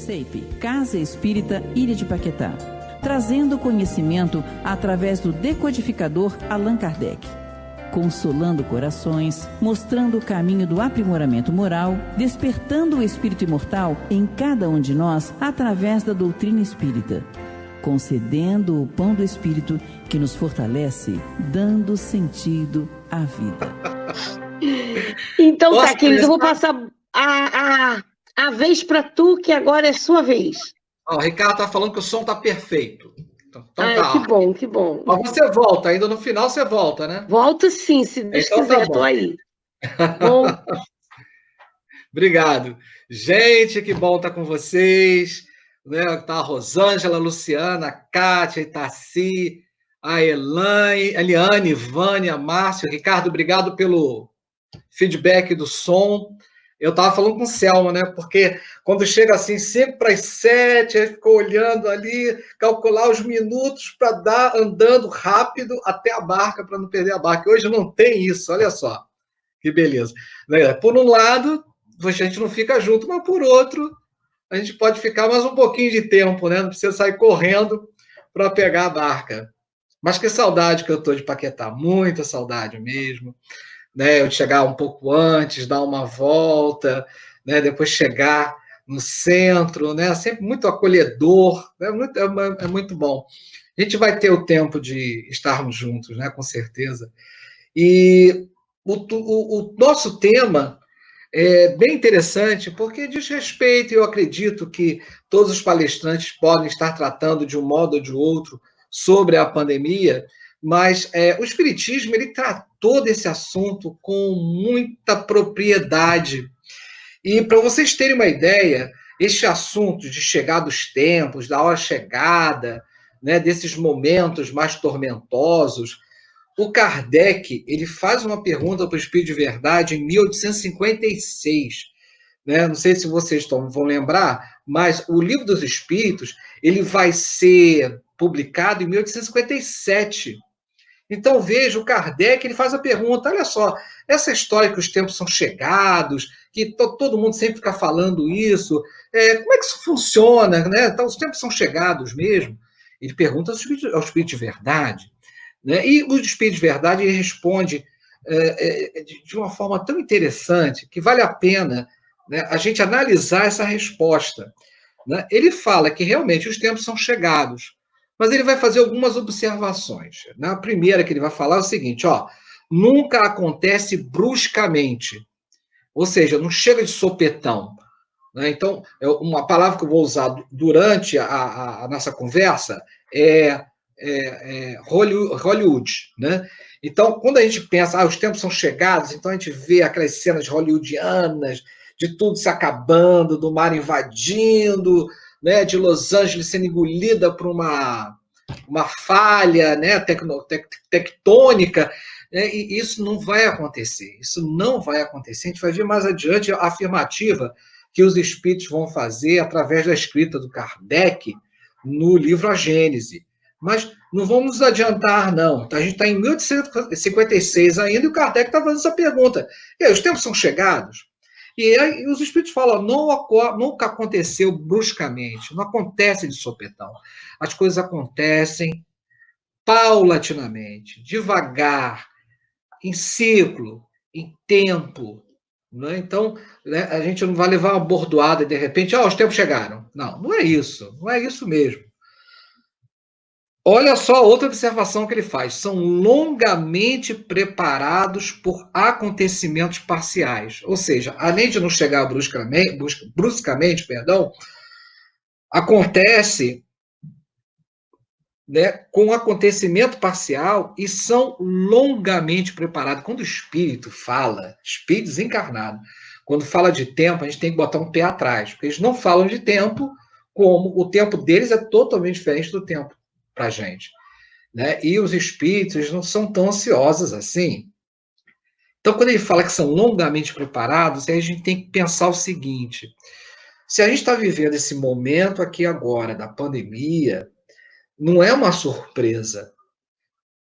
CEIP, Casa Espírita Ilha de Paquetá, trazendo conhecimento através do decodificador Allan Kardec, consolando corações, mostrando o caminho do aprimoramento moral, despertando o espírito imortal em cada um de nós através da doutrina espírita, concedendo o pão do espírito que nos fortalece, dando sentido à vida. Então tá, querido, eu vou passar a vez para tu, que agora é sua vez. Ó, o Ricardo tá falando que o som tá perfeito. Então tá. Que bom, que bom. Mas você volta, ainda no final você volta, né? Volto sim, se Deus quiser, tô aí. Bom. Obrigado. Gente, que bom estar com vocês. Né? Tá a Rosângela, a Luciana, a Kátia, a Itaci, a Eliane, Vânia, Márcio, Ricardo, obrigado pelo feedback do som. Eu estava falando com o Selma, né? Porque quando chega assim, 5 para as 7, aí ficou olhando ali, calcular os minutos para dar andando rápido até a barca, para não perder a barca. Hoje não tem isso, olha só. Que beleza. Por um lado, a gente não fica junto, mas por outro, a gente pode ficar mais um pouquinho de tempo, né? Não precisa sair correndo para pegar a barca. Mas que saudade que eu estou de Paquetá, muita saudade mesmo. Né, eu chegar um pouco antes, dar uma volta, né, depois chegar no centro, né, sempre muito acolhedor, né, é muito bom. A gente vai ter o tempo de estarmos juntos, né, com certeza. E o nosso tema é bem interessante, porque diz respeito, e eu acredito que todos os palestrantes podem estar tratando de um modo ou de outro sobre a pandemia, mas o Espiritismo ele tratou desse assunto com muita propriedade. E para vocês terem uma ideia, este assunto de chegar dos tempos, da hora chegada, né, desses momentos mais tormentosos, o Kardec ele faz uma pergunta para o Espírito de Verdade em 1856. Né? Não sei se vocês vão lembrar, mas o Livro dos Espíritos ele vai ser publicado em 1857. Então, veja, o Kardec ele faz a pergunta, olha só, essa história que os tempos são chegados, que todo mundo sempre fica falando isso, como é que isso funciona? Né? Então, os tempos são chegados mesmo? Ele pergunta ao Espírito de Verdade. Né? E o Espírito de Verdade ele responde de uma forma tão interessante que vale a pena, né, a gente analisar essa resposta. Né? Ele fala que realmente os tempos são chegados, mas ele vai fazer algumas observações. Né? A primeira que ele vai falar é o seguinte, nunca acontece bruscamente, ou seja, não chega de sopetão. Né? Então, uma palavra que eu vou usar durante a nossa conversa é Hollywood. Né? Então, quando a gente pensa, os tempos são chegados, então a gente vê aquelas cenas hollywoodianas, de tudo se acabando, do mar invadindo, né, de Los Angeles sendo engolida por uma falha, né, tectônica, né, e isso não vai acontecer. Isso não vai acontecer. A gente vai ver mais adiante a afirmativa que os espíritos vão fazer através da escrita do Kardec no livro A Gênese. Mas não vamos nos adiantar, não. A gente está em 1856 ainda e o Kardec está fazendo essa pergunta. E aí, os tempos são chegados? E aí os espíritos falam, nunca aconteceu bruscamente, não acontece de sopetão. As coisas acontecem paulatinamente, devagar, em ciclo, em tempo. Né? Então, né, a gente não vai levar uma bordoada e, de repente, os tempos chegaram. Não é isso. Não é isso mesmo. Olha só outra observação que ele faz. São longamente preparados por acontecimentos parciais. Ou seja, além de não chegar bruscamente, acontece, né, com um acontecimento parcial e são longamente preparados. Quando o espírito fala, espírito desencarnado, quando fala de tempo, a gente tem que botar um pé atrás, porque eles não falam de tempo como o tempo deles é totalmente diferente do tempo para a gente. Né? E os espíritos não são tão ansiosos assim. Então, quando ele fala que são longamente preparados, aí a gente tem que pensar o seguinte, se a gente está vivendo esse momento aqui agora, da pandemia, não é uma surpresa.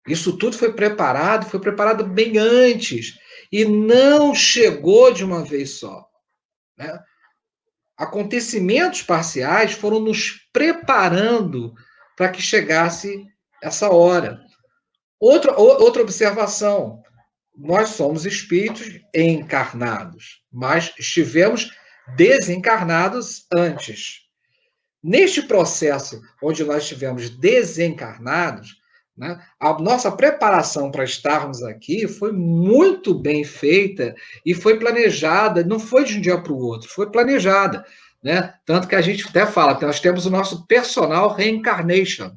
Isso tudo foi preparado bem antes, e não chegou de uma vez só. Né? acontecimentos parciais foram nos preparando para que chegasse essa hora. Outra observação: nós somos espíritos encarnados, mas estivemos desencarnados antes. Neste processo onde nós estivemos desencarnados, né, a nossa preparação para estarmos aqui foi muito bem feita e foi planejada, não foi de um dia para o outro, foi planejada. Né? Tanto que a gente até fala que nós temos o nosso personal reincarnation.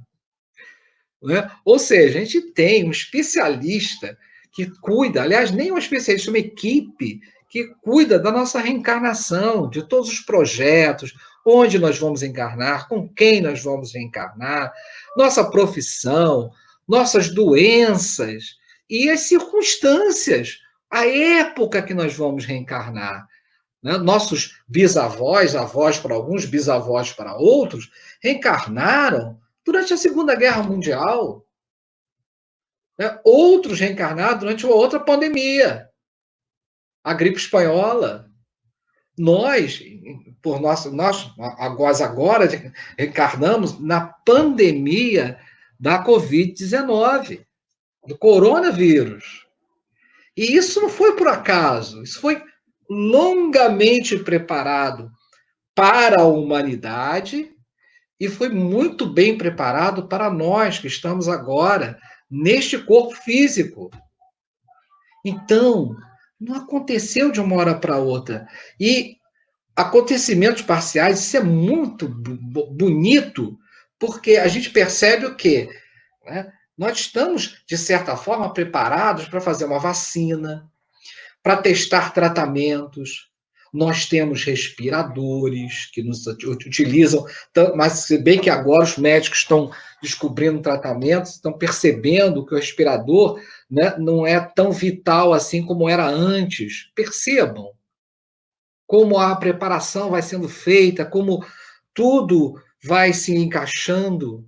Né? Ou seja, a gente tem um especialista que cuida, aliás, nem um especialista, uma equipe que cuida da nossa reencarnação, de todos os projetos, onde nós vamos encarnar, com quem nós vamos reencarnar, nossa profissão, nossas doenças e as circunstâncias, a época que nós vamos reencarnar. Né? Nossos bisavós, avós para alguns, bisavós para outros, reencarnaram durante a Segunda Guerra Mundial. Né? Outros reencarnaram durante uma outra pandemia, a gripe espanhola. Nós agora reencarnamos na pandemia da Covid-19, do coronavírus. E isso não foi por acaso, isso foi longamente preparado para a humanidade e foi muito bem preparado para nós que estamos agora neste corpo físico. Então, não aconteceu de uma hora para outra. E acontecimentos parciais, isso é muito bonito, porque a gente percebe o quê? Né? Nós estamos, de certa forma, preparados para fazer uma vacina, para testar tratamentos. Nós temos respiradores que nos utilizam, mas se bem que agora os médicos estão descobrindo tratamentos, estão percebendo que o respirador, né, não é tão vital assim como era antes. Percebam como a preparação vai sendo feita, como tudo vai se encaixando.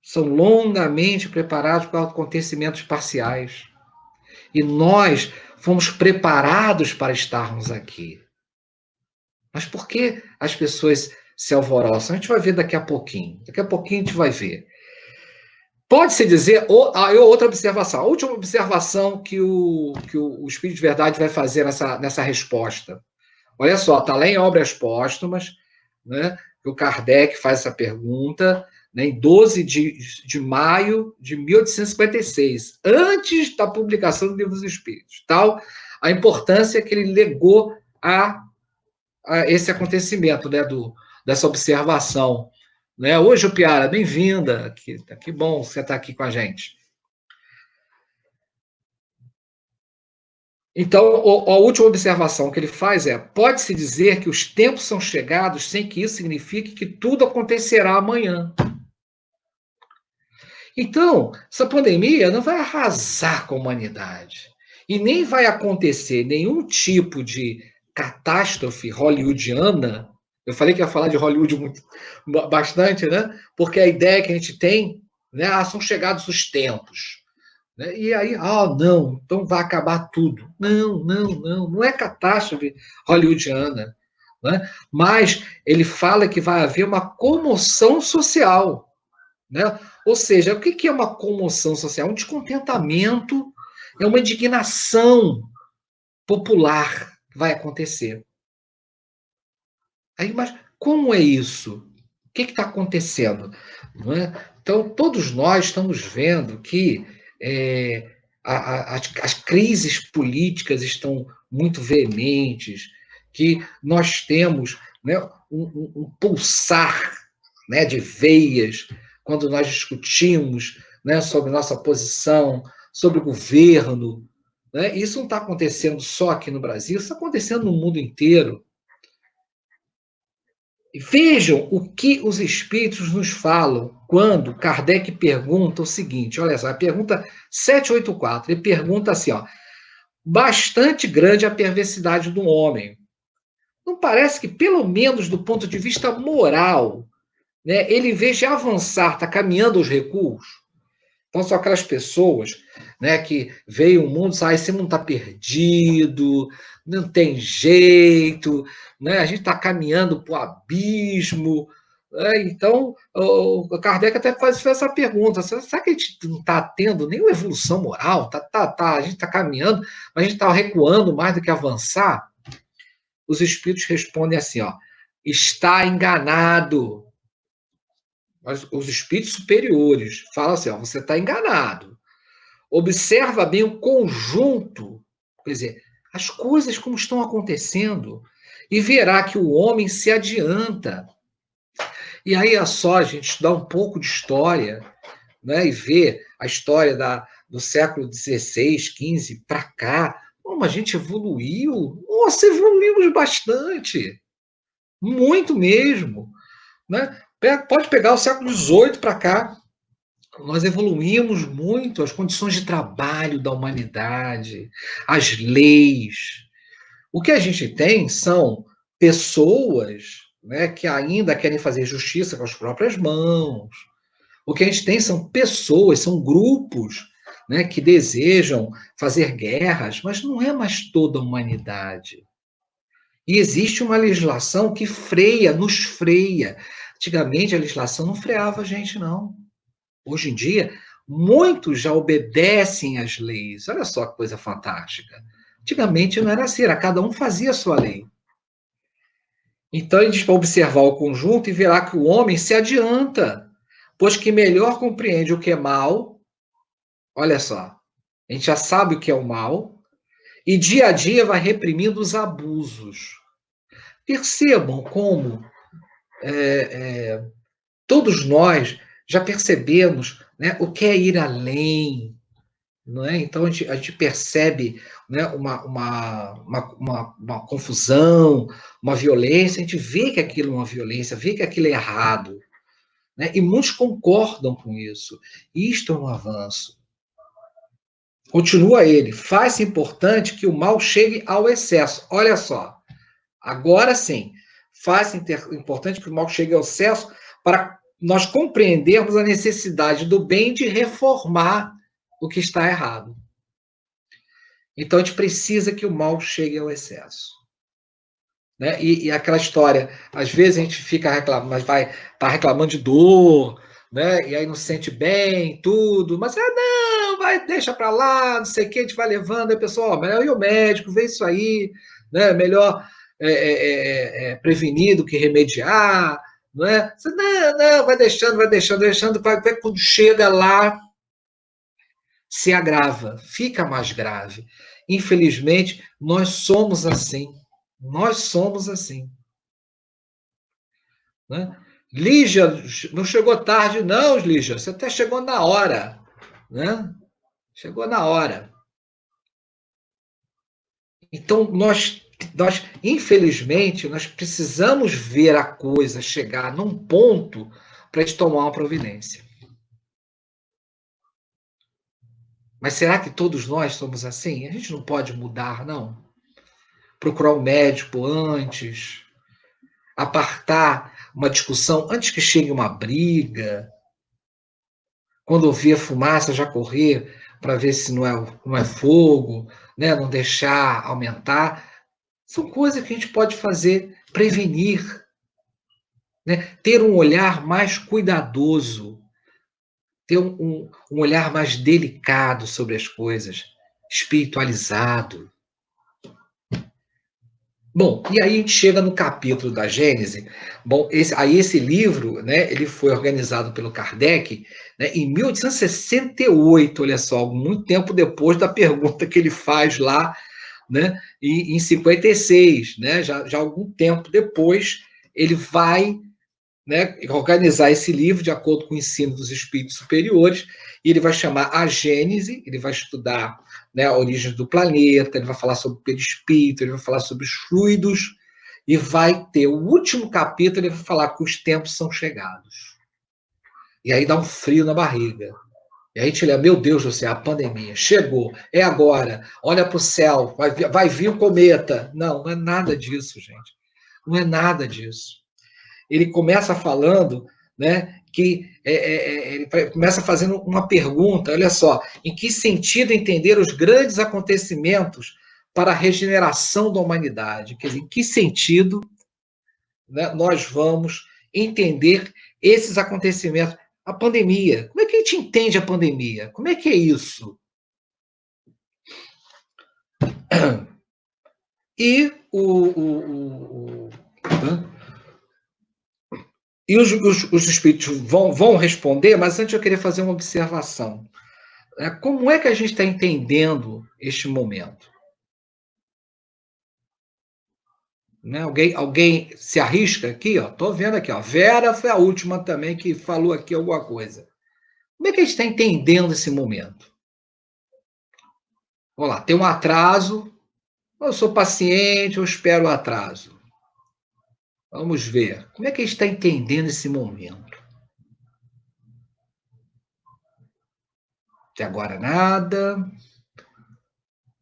São longamente preparados para acontecimentos parciais. E nós fomos preparados para estarmos aqui. Mas por que as pessoas se alvoroçam? A gente vai ver daqui a pouquinho. Daqui a pouquinho a gente vai ver. Pode-se dizer, outra observação, a última observação que o Espírito de Verdade vai fazer nessa resposta. Olha só, está lá em Obras Póstumas, né, que o Kardec faz essa pergunta, né, em 12 de maio de 1856, antes da publicação do Livro dos Espíritos. Tal a importância que ele legou a esse acontecimento, né, dessa observação. Né? Oi, Jupiara, bem-vinda. Que bom você estar aqui com a gente. Então, a última observação que ele faz é: pode-se dizer que os tempos são chegados sem que isso signifique que tudo acontecerá amanhã. Então, essa pandemia não vai arrasar com a humanidade. E nem vai acontecer nenhum tipo de catástrofe hollywoodiana. Eu falei que ia falar de Hollywood bastante, né? Porque a ideia que a gente tem, né? São chegados os tempos. Né? E aí, não, então vai acabar tudo. Não é catástrofe hollywoodiana. Né? Mas ele fala que vai haver uma comoção social. Né? Ou seja, o que é uma comoção social? Um descontentamento, é uma indignação popular que vai acontecer. Aí, mas como é isso? O que está acontecendo? Não é? Então, todos nós estamos vendo que as crises políticas estão muito veementes, que nós temos, né, um pulsar, né, de veias quando nós discutimos, né, sobre nossa posição, sobre o governo. Né? Isso não está acontecendo só aqui no Brasil, isso está acontecendo no mundo inteiro. Vejam o que os espíritos nos falam quando Kardec pergunta o seguinte, olha só, a pergunta 784, ele pergunta assim, bastante grande a perversidade do homem. Não parece que, pelo menos do ponto de vista moral, né, ele, em vez de avançar, está caminhando aos recuos? Então, são aquelas pessoas, né, que veem o mundo e dizem, esse mundo está perdido, não tem jeito, né, a gente está caminhando para o abismo. Né? Então, o Kardec até faz essa pergunta, será que a gente não está tendo nenhuma evolução moral? A gente está caminhando, mas a gente está recuando mais do que avançar? Os espíritos respondem assim, ó, está enganado. Mas os espíritos superiores falam assim, ó, você está enganado. Observa bem o conjunto, quer dizer, as coisas como estão acontecendo, e verá que o homem se adianta. E aí é só a gente estudar um pouco de história, né, e ver a história do século XVI, XV para cá, como a gente evoluiu. Nossa, evoluímos bastante. Muito mesmo. Né? Pode pegar o século XVIII para cá. Nós evoluímos muito as condições de trabalho da humanidade, as leis. O que a gente tem são pessoas, né, que ainda querem fazer justiça com as próprias mãos. O que a gente tem são pessoas, são grupos, né, que desejam fazer guerras, mas não é mais toda a humanidade. E existe uma legislação que freia, nos freia. Antigamente a legislação não freava a gente, não. Hoje em dia, muitos já obedecem às leis. Olha só que coisa fantástica. Antigamente não era assim, era cada um fazia a sua lei. Então a gente vai observar o conjunto e verá que o homem se adianta, pois que melhor compreende o que é mal. Olha só, a gente já sabe o que é o mal, e dia a dia vai reprimindo os abusos. Percebam como todos nós já percebemos, né, o que é ir além. Não é? Então a gente percebe, né, uma confusão, uma violência, a gente vê que aquilo é uma violência, vê que aquilo é errado. Né? E muitos concordam com isso. Isto é um avanço. Continua ele, faz-se importante que o mal chegue ao excesso. Olha só, agora sim, faz-se importante que o mal chegue ao excesso para nós compreendermos a necessidade do bem de reformar o que está errado. Então a gente precisa que o mal chegue ao excesso. Né? E aquela história, às vezes a gente fica reclamando, mas tá reclamando de dor, né? E aí não se sente bem, tudo, mas não, deixa para lá, não sei o que, a gente vai levando, aí o pessoal, melhor ir ao médico, vê isso aí, né? Melhor prevenir do que remediar, não é? Você, não, vai deixando, vai ver quando chega lá, se agrava, fica mais grave. Infelizmente, nós somos assim. Nós somos assim. Né? Lígia, não chegou tarde, não, Lígia. Você até chegou na hora. Né? Chegou na hora. Então, nós, infelizmente, nós precisamos ver a coisa chegar num ponto para a gente tomar uma providência. Mas será que todos nós somos assim? A gente não pode mudar, não. Procurar um médico antes, apartar uma discussão antes que chegue uma briga. Quando ouvir a fumaça, já correr para ver se não é fogo, né? Não deixar aumentar. São coisas que a gente pode fazer, prevenir. Né? Ter um olhar mais cuidadoso, ter um olhar mais delicado sobre as coisas, espiritualizado. Bom, e aí a gente chega no capítulo da Gênese. Bom, esse livro, né, ele foi organizado pelo Kardec, né, em 1868, olha só, muito tempo depois da pergunta que ele faz lá, né, em 56, né, já algum tempo depois, ele vai, né, organizar esse livro de acordo com o ensino dos espíritos superiores, e ele vai chamar a Gênese, ele vai estudar, né, a origem do planeta, ele vai falar sobre o perispírito, ele vai falar sobre os fluidos, e vai ter o último capítulo, ele vai falar que os tempos são chegados. E aí dá um frio na barriga. E aí a gente lembra, meu Deus do céu, a pandemia chegou, é agora, olha para o céu, vai vir um cometa. Não é nada disso, gente. Não é nada disso. Ele começa falando, né, que ele começa fazendo uma pergunta, olha só, em que sentido entender os grandes acontecimentos para a regeneração da humanidade? Quer dizer, em que sentido, né, nós vamos entender esses acontecimentos? A pandemia, como é que a gente entende a pandemia? Como é que é isso? E os espíritos vão responder, mas antes eu queria fazer uma observação. Como é que a gente está entendendo este momento? Né? Alguém se arrisca aqui? Estou vendo aqui. Vera foi a última também que falou aqui alguma coisa. Como é que a gente está entendendo esse momento? Vamos lá, tem um atraso. Eu sou paciente, eu espero o atraso. Vamos ver. Como é que a gente está entendendo esse momento? Até agora nada.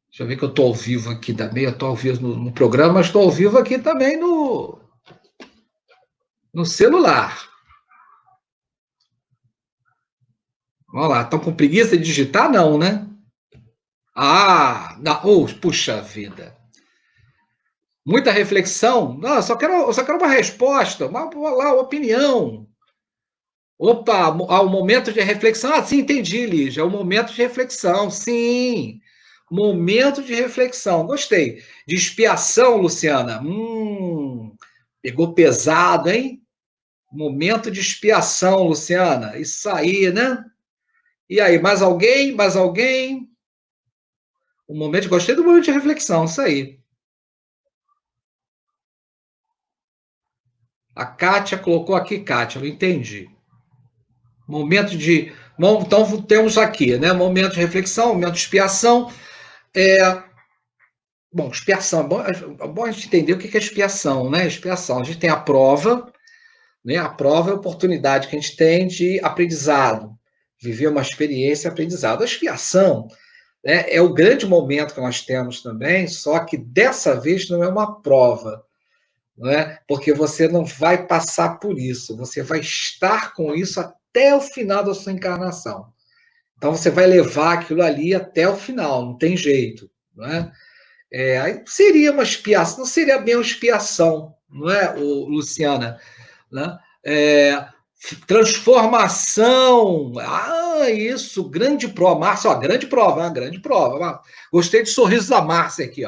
Deixa eu ver que eu estou ao vivo aqui também. Eu estou ao vivo no programa, mas estou ao vivo aqui também no celular. Vamos lá. Estão com preguiça de digitar? Não, né? Não. Puxa vida. Muita reflexão? Não, eu só quero uma resposta, uma opinião. Opa, o momento de reflexão. Sim, entendi, Lígia. É o momento de reflexão, sim. Momento de reflexão. Gostei. De expiação, Luciana. Pegou pesado, hein? Momento de expiação, Luciana. Isso aí, né? E aí, mais alguém? Mais alguém? Gostei do momento de reflexão, isso aí. A Kátia colocou aqui, Kátia, eu entendi. Momento de... Bom, então temos aqui, né? Momento de reflexão, momento de expiação. Bom, expiação, é bom a gente entender o que é expiação, né? Expiação, a gente tem a prova, né? A prova é a oportunidade que a gente tem de aprendizado, viver uma experiência aprendizado. A expiação, né, é o grande momento que nós temos também, só que dessa vez não é uma prova, não é? Porque você não vai passar por isso, você vai estar com isso até o final da sua encarnação. Então você vai levar aquilo ali até o final, não tem jeito, não é? Aí seria uma expiação, não seria bem uma expiação, não é, Luciana? Né? Transformação, isso, grande prova, Márcia, grande prova. Gostei do sorriso da Márcia aqui,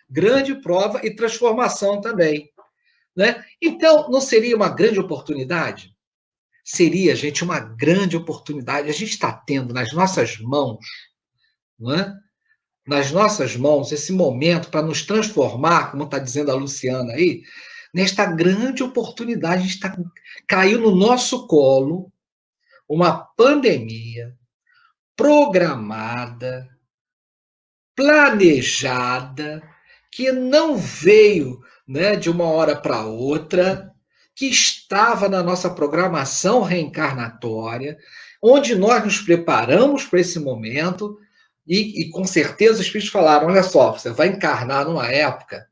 grande prova e transformação também. Né? Então, não seria uma grande oportunidade? Seria, gente, uma grande oportunidade. A gente está tendo nas nossas mãos, não é? Nas nossas mãos, esse momento para nos transformar, como está dizendo a Luciana aí, nesta grande oportunidade. A gente caiu no nosso colo uma pandemia programada, planejada, que não veio, né, de uma hora para outra, que estava na nossa programação reencarnatória, onde nós nos preparamos para esse momento, e com certeza os espíritos falaram, olha só, você vai encarnar numa época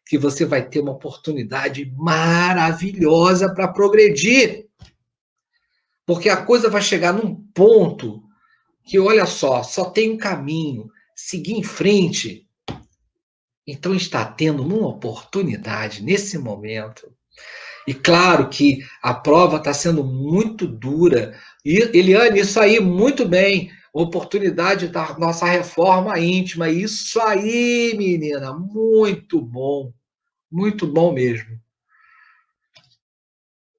que você vai ter uma oportunidade maravilhosa para progredir. Porque a coisa vai chegar num ponto que, olha só tem um caminho, seguir em frente. Então está tendo uma oportunidade nesse momento. E claro que a prova está sendo muito dura. E, Eliane, isso aí, muito bem. Oportunidade da nossa reforma íntima. Isso aí, menina, muito bom mesmo.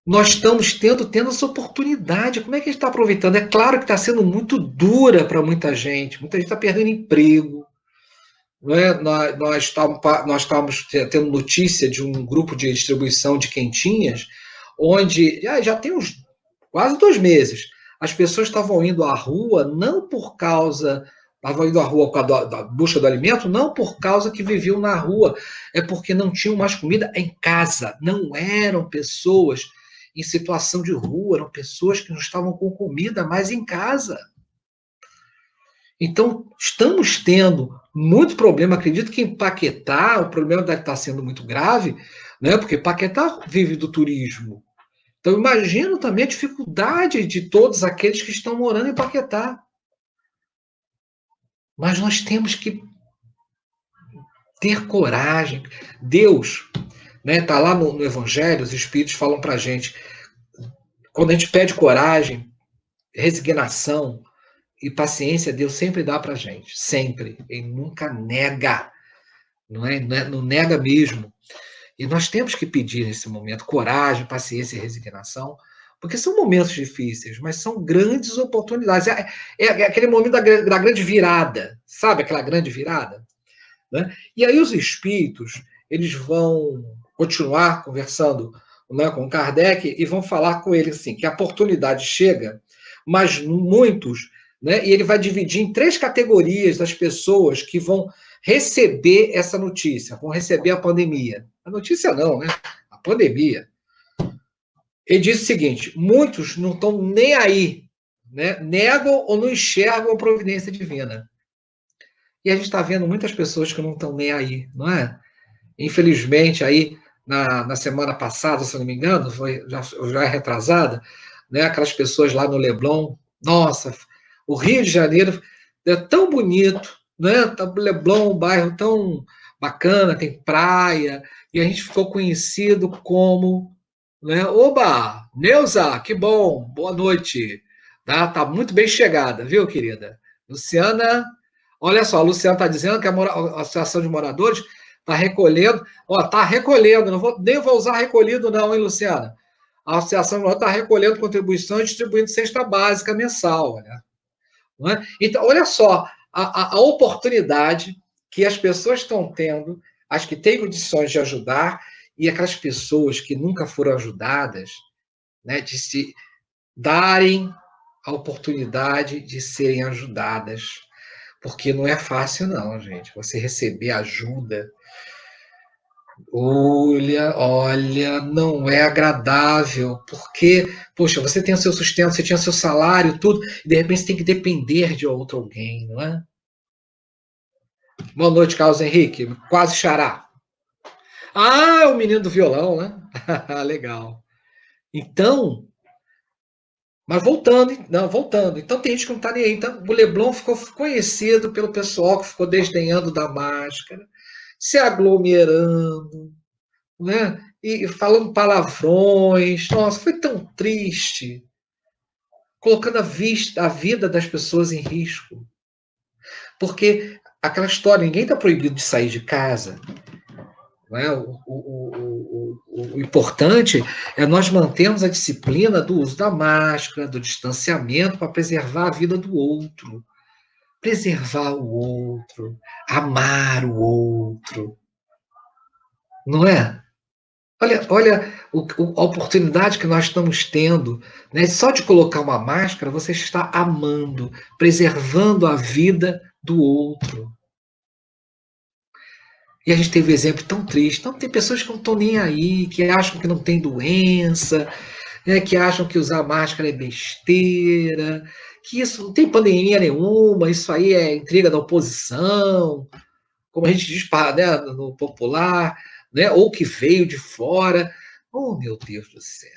Nós estamos tendo essa oportunidade. Como é que a gente está aproveitando? É claro que está sendo muito dura para muita gente está perdendo emprego. Não é? Nós estávamos tendo notícia de um grupo de distribuição de quentinhas, onde já tem quase 2 meses, as pessoas estavam indo à rua não por causa... Estavam indo à rua por causa da busca do alimento, não por causa que viviam na rua, é porque não tinham mais comida em casa. Não eram pessoas em situação de rua, eram pessoas que não estavam com comida mais em casa. Então, estamos tendo muito problema. Acredito que em Paquetá o problema deve estar sendo muito grave, né? Porque Paquetá vive do turismo. Então, imagino também a dificuldade de todos aqueles que estão morando em Paquetá. Mas nós temos que ter coragem. Deus, né, tá lá no Evangelho, os Espíritos falam para a gente, quando a gente pede coragem, resignação e paciência, Deus sempre dá para a gente. Sempre. Ele nunca nega. Não nega mesmo. E nós temos que pedir nesse momento coragem, paciência e resignação, porque são momentos difíceis, mas são grandes oportunidades. É aquele momento da grande virada, sabe aquela grande virada? Né? E aí os espíritos, eles vão continuar conversando, né, com Kardec e vão falar com ele assim, que a oportunidade chega, mas muitos, né, e ele vai dividir em 3 categorias das pessoas que vão receber essa notícia, vão receber a pandemia. A notícia não, né? A pandemia. Ele diz o seguinte, muitos não estão nem aí, né? Negam ou não enxergam a providência divina. E a gente está vendo muitas pessoas que não estão nem aí, não é? Infelizmente, aí, na semana passada, se eu não me engano, já é retrasada, né? Aquelas pessoas lá no Leblon, nossa, o Rio de Janeiro é tão bonito, né? O Leblon, um bairro tão bacana, tem praia, e a gente ficou conhecido como, né? Oba, Neuza, que bom, boa noite. Tá muito bem chegada, viu, querida? Luciana, olha só, a Luciana está dizendo que a Associação de Moradores está recolhendo, está recolhendo, nem vou usar recolhido não, hein, Luciana? A Associação de Moradores está recolhendo contribuição e distribuindo cesta básica mensal, né? Não é? Então, olha só, a oportunidade que as pessoas estão tendo, as que têm condições de ajudar, e aquelas pessoas que nunca foram ajudadas, né, de se darem a oportunidade de serem ajudadas. Porque não é fácil, não, gente. Você receber ajuda. Olha, não é agradável. Porque, poxa, você tem o seu sustento, você tinha o seu salário, tudo, e de repente você tem que depender de outro alguém, não é? Boa noite, Carlos Henrique. Quase xará. Ah, é o menino do violão, né? Legal. Então, mas voltando. Então tem gente que não está nem aí. Então, o Leblon ficou conhecido pelo pessoal que ficou desdenhando da máscara, se aglomerando, né? E falando palavrões. Nossa, foi tão triste. Colocando a vida das pessoas em risco. Porque aquela história, ninguém está proibido de sair de casa. Não é? O importante é nós mantermos a disciplina do uso da máscara, do distanciamento, para preservar a vida do outro. Preservar o outro, amar o outro. Não é? Olha a oportunidade que nós estamos tendo, né? Só de colocar uma máscara, você está amando, preservando a vida do outro. E a gente teve um exemplo tão triste. Então, tem pessoas que não estão nem aí, que acham que não tem doença, né, que acham que usar máscara é besteira, que isso não tem pandemia nenhuma, isso aí é intriga da oposição, como a gente diz, né, no popular, né, ou que veio de fora. Oh, meu Deus do céu.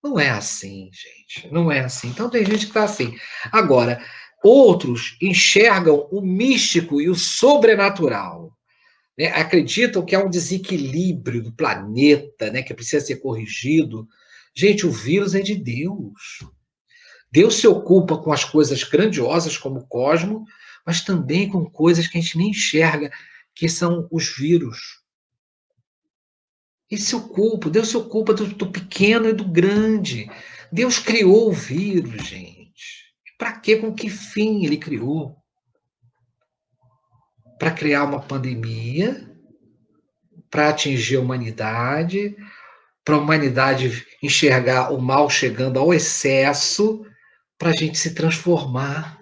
Não é assim, gente. Não é assim. Então, tem gente que está assim. Agora, outros enxergam o místico e o sobrenatural. Né, acreditam que há um desequilíbrio do planeta, né, que precisa ser corrigido. Gente, o vírus é de Deus. Deus se ocupa com as coisas grandiosas como o cosmos, mas também com coisas que a gente nem enxerga, que são os vírus. Deus se ocupa do pequeno e do grande. Deus criou o vírus, gente. Para quê? Com que fim ele criou? Para criar uma pandemia, para atingir a humanidade, para a humanidade enxergar o mal chegando ao excesso, para a gente se transformar.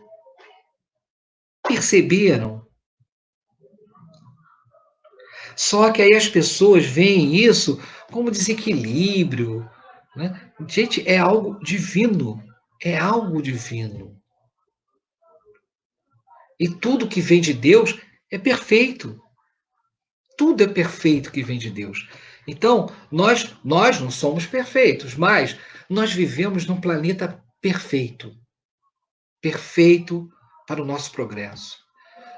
Perceberam? Só que aí as pessoas veem isso como desequilíbrio. Né? Gente, é algo divino. É algo divino. E tudo que vem de Deus é perfeito. Tudo é perfeito que vem de Deus. Então, nós não somos perfeitos, mas Nós vivemos num planeta perfeito. Perfeito para o nosso progresso.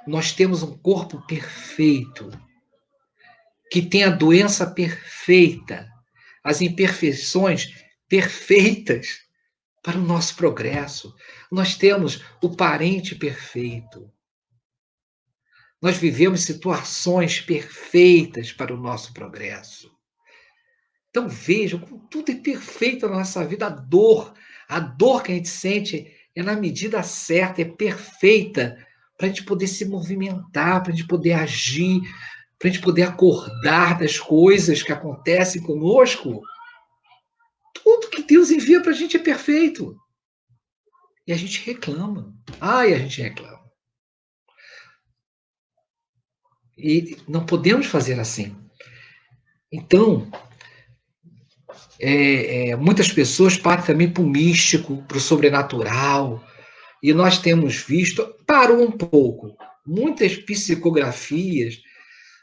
Nós temos um corpo perfeito, que tem a doença perfeita, as imperfeições perfeitas para o nosso progresso. Nós temos o parente perfeito. Nós vivemos situações perfeitas para o nosso progresso. Então vejam como tudo é perfeito na nossa vida. A dor que a gente sente é na medida certa, é perfeita para a gente poder se movimentar, para a gente poder agir, para a gente poder acordar das coisas que acontecem conosco. Tudo que Deus envia para a gente é perfeito. E a gente reclama. Ai, a gente reclama. E não podemos fazer assim. Então, muitas pessoas partem também para o místico, para o sobrenatural. E nós temos visto, parou um pouco, muitas psicografias,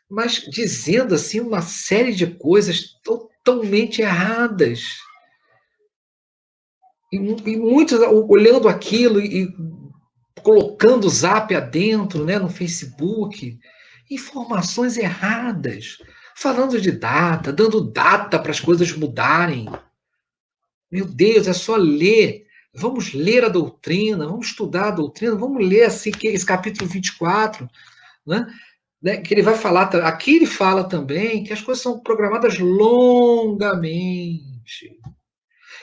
mas dizendo assim uma série de coisas totalmente erradas. E muitos olhando aquilo e colocando o Zap adentro, né, no Facebook, informações erradas, falando de data, dando data para as coisas mudarem. Meu Deus, é só ler. Vamos ler a doutrina, vamos estudar a doutrina, vamos ler assim, esse capítulo 24, né? Que ele vai falar, aqui ele fala também que as coisas são programadas longamente,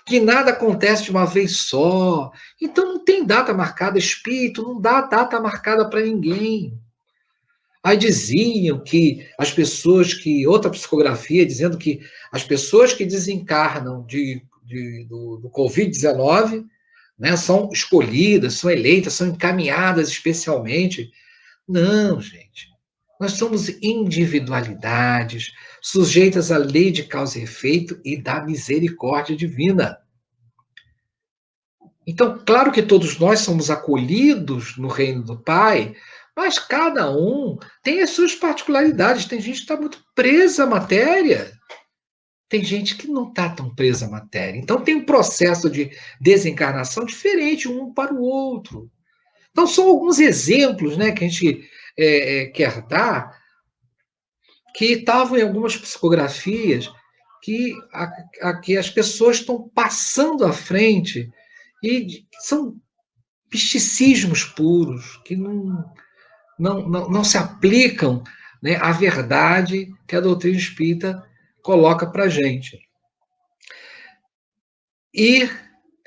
que nada acontece de uma vez só. Então não tem data marcada, espírito não dá data marcada para ninguém. Aí diziam que as pessoas que, outra psicografia dizendo que as pessoas que desencarnam do Covid-19, né, são escolhidas, são eleitas, são encaminhadas especialmente. Não, gente. Nós somos individualidades, sujeitas à lei de causa e efeito e da misericórdia divina. Então, claro que todos nós somos acolhidos no reino do Pai, mas cada um tem as suas particularidades. Tem gente que está muito presa à matéria. Tem gente que não está tão presa à matéria. Então, tem um processo de desencarnação diferente um para o outro. Então, são alguns exemplos, né, que a gente quer dar, que estavam em algumas psicografias, que as pessoas estão passando à frente e são misticismos puros, que não se aplicam, né, à verdade que a doutrina espírita coloca para a gente. E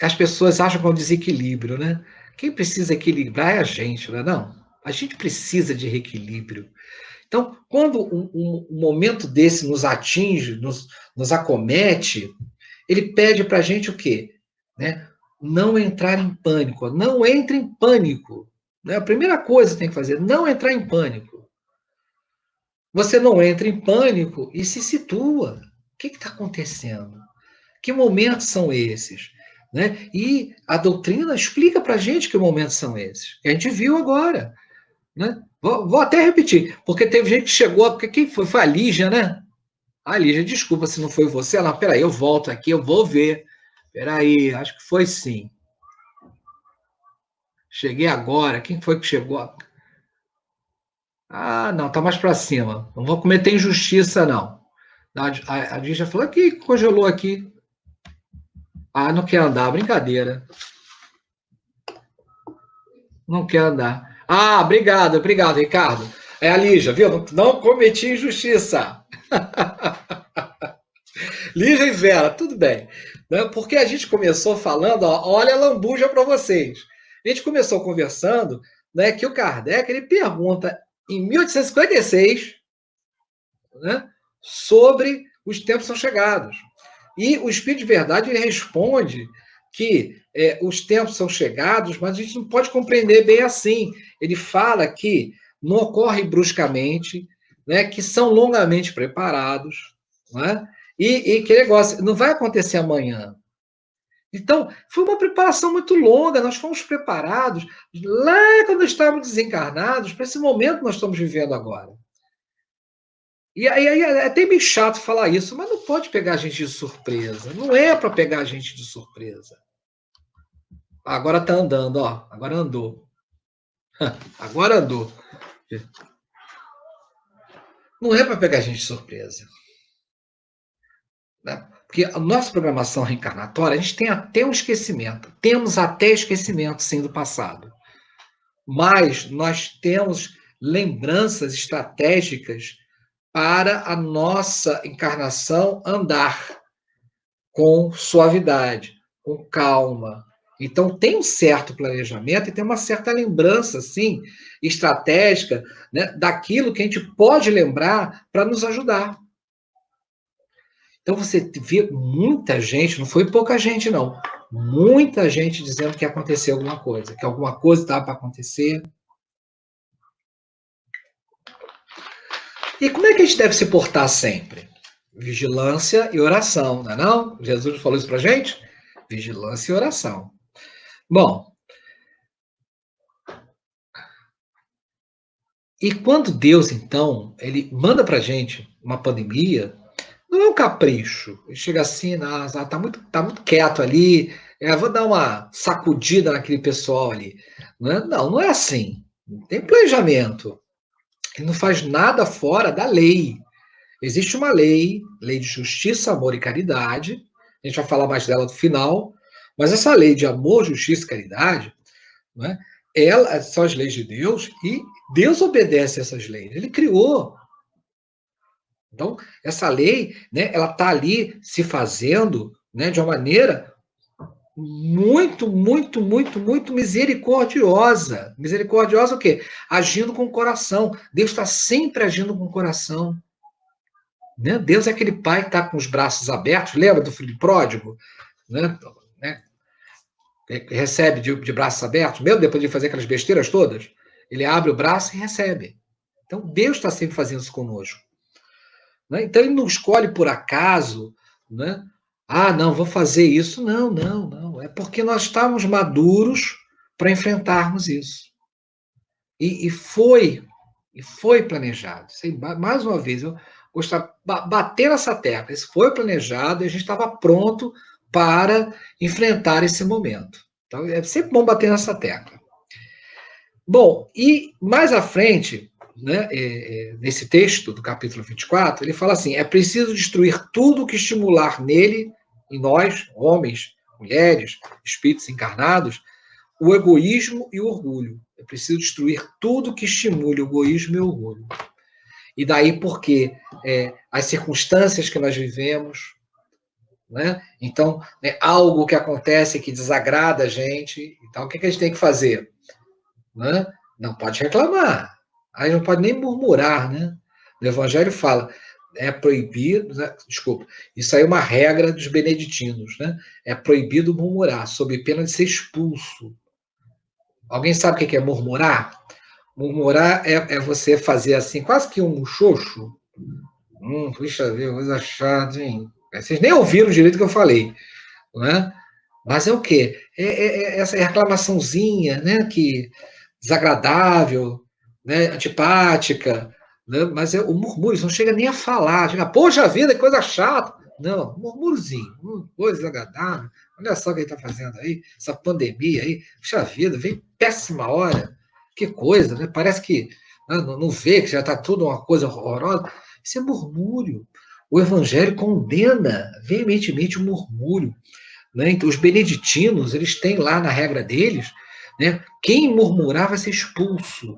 as pessoas acham que é um desequilíbrio, né? Quem precisa equilibrar é a gente, não é não? A gente precisa de reequilíbrio. Então, quando um momento desse nos atinge, nos acomete, ele pede para a gente o quê? Né? Não entrar em pânico. Não entre em pânico. Né? A primeira coisa que tem que fazer, não entrar em pânico. Você não entra em pânico e se situa. O que está acontecendo? Que momentos são esses? Né? E a doutrina explica para a gente que momentos são esses. Que a gente viu agora. Né? Vou até repetir, porque teve gente que chegou, porque quem foi? Foi a Lígia, né? A Lígia, desculpa se não foi você. Não, peraí, eu volto aqui, eu vou ver. Peraí, acho que foi sim. Cheguei agora. Quem foi que chegou? Ah, não, tá mais para cima. Não vou cometer injustiça, não. A Lígia falou que congelou aqui. Ah, não quer andar, brincadeira. Não quer andar. Ah, obrigado, Ricardo. É a Lígia, viu? Não cometi injustiça. Lígia e Vera, tudo bem. Porque a gente começou falando, olha a lambuja para vocês. A gente começou conversando, né, que o Kardec ele pergunta em 1856, né, sobre os tempos são chegados. E o Espírito de Verdade ele responde que os tempos são chegados, mas a gente não pode compreender bem assim. Ele fala que não ocorre bruscamente, né, que são longamente preparados, né, e que negócio não vai acontecer amanhã. Então, foi uma preparação muito longa, nós fomos preparados lá quando estávamos desencarnados para esse momento que nós estamos vivendo agora. E aí é até meio chato falar isso, mas não pode pegar a gente de surpresa. Não é para pegar a gente de surpresa. Agora tá andando, ó. Agora andou. Agora andou. Não é para pegar a gente de surpresa. Né? Porque a nossa programação reencarnatória, a gente tem até um esquecimento. Temos até esquecimento, sim, do passado. Mas nós temos lembranças estratégicas para a nossa encarnação andar com suavidade, com calma. Então, tem um certo planejamento e tem uma certa lembrança, sim, estratégica, né, daquilo que a gente pode lembrar para nos ajudar. Então, você vê muita gente, não foi pouca gente, não, muita gente dizendo que ia acontecer alguma coisa, que alguma coisa estava para acontecer. E como é que a gente deve se portar sempre? Vigilância e oração, não é não? Jesus falou isso para a gente? Vigilância e oração. Bom, e quando Deus, então, ele manda para a gente uma pandemia, não é um capricho. Ele chega assim, tá muito quieto ali, vou dar uma sacudida naquele pessoal ali. Não é assim. Tem planejamento. Ele não faz nada fora da lei. Existe uma lei de justiça, amor e caridade. A gente vai falar mais dela no final. Mas essa lei de amor, justiça e caridade, né, são as leis de Deus e Deus obedece a essas leis. Ele criou. Então, essa lei, né, ela está ali se fazendo, né, de uma maneira muito, muito, muito, muito misericordiosa. Misericordiosa o quê? Agindo com o coração. Deus está sempre agindo com o coração. Né? Deus é aquele pai que está com os braços abertos. Lembra do filho pródigo? Né? Recebe de braços abertos, mesmo depois de fazer aquelas besteiras todas, ele abre o braço e recebe. Então, Deus está sempre fazendo isso conosco. Né? Então, ele não escolhe por acaso, né? Não, vou fazer isso. Não. É porque nós estávamos maduros para enfrentarmos isso. E foi planejado. Mais uma vez, eu gostaria de bater nessa tecla. Isso foi planejado e a gente estava pronto para enfrentar esse momento. Então, é sempre bom bater nessa tecla. Bom, e mais à frente, né, nesse texto do capítulo 24, ele fala assim, é preciso destruir tudo que estimular nele, em nós, homens, mulheres, espíritos encarnados, o egoísmo e o orgulho. É preciso destruir tudo que estimule o egoísmo e o orgulho. E daí porque as circunstâncias que nós vivemos, né? Então, algo que acontece que desagrada a gente, então o que a gente tem que fazer? Né? Não pode reclamar, aí não pode nem murmurar, né? O Evangelho fala, é proibido, né? Desculpa, isso aí é uma regra dos beneditinos, né? É proibido murmurar, sob pena de ser expulso. Alguém sabe o que é murmurar? Murmurar é você fazer assim, quase que um xoxo. Puxa vida, coisa chata, hein? Vocês nem ouviram direito o que eu falei, né? Mas é o quê? Essa reclamaçãozinha, né? Que desagradável, né? Antipática, né? Mas o murmúrio, não chega nem a falar. Chega, poxa vida, que coisa chata. Não, murmúriozinho, coisa desagradável. Olha só o que ele está fazendo aí, essa pandemia aí. Puxa vida, vem péssima hora. Que coisa, né? Parece que não vê que já está tudo uma coisa horrorosa. Isso é murmúrio. O Evangelho condena veementemente o murmúrio. Né? Então, os beneditinos, eles têm lá na regra deles, né? Quem murmurar vai ser expulso.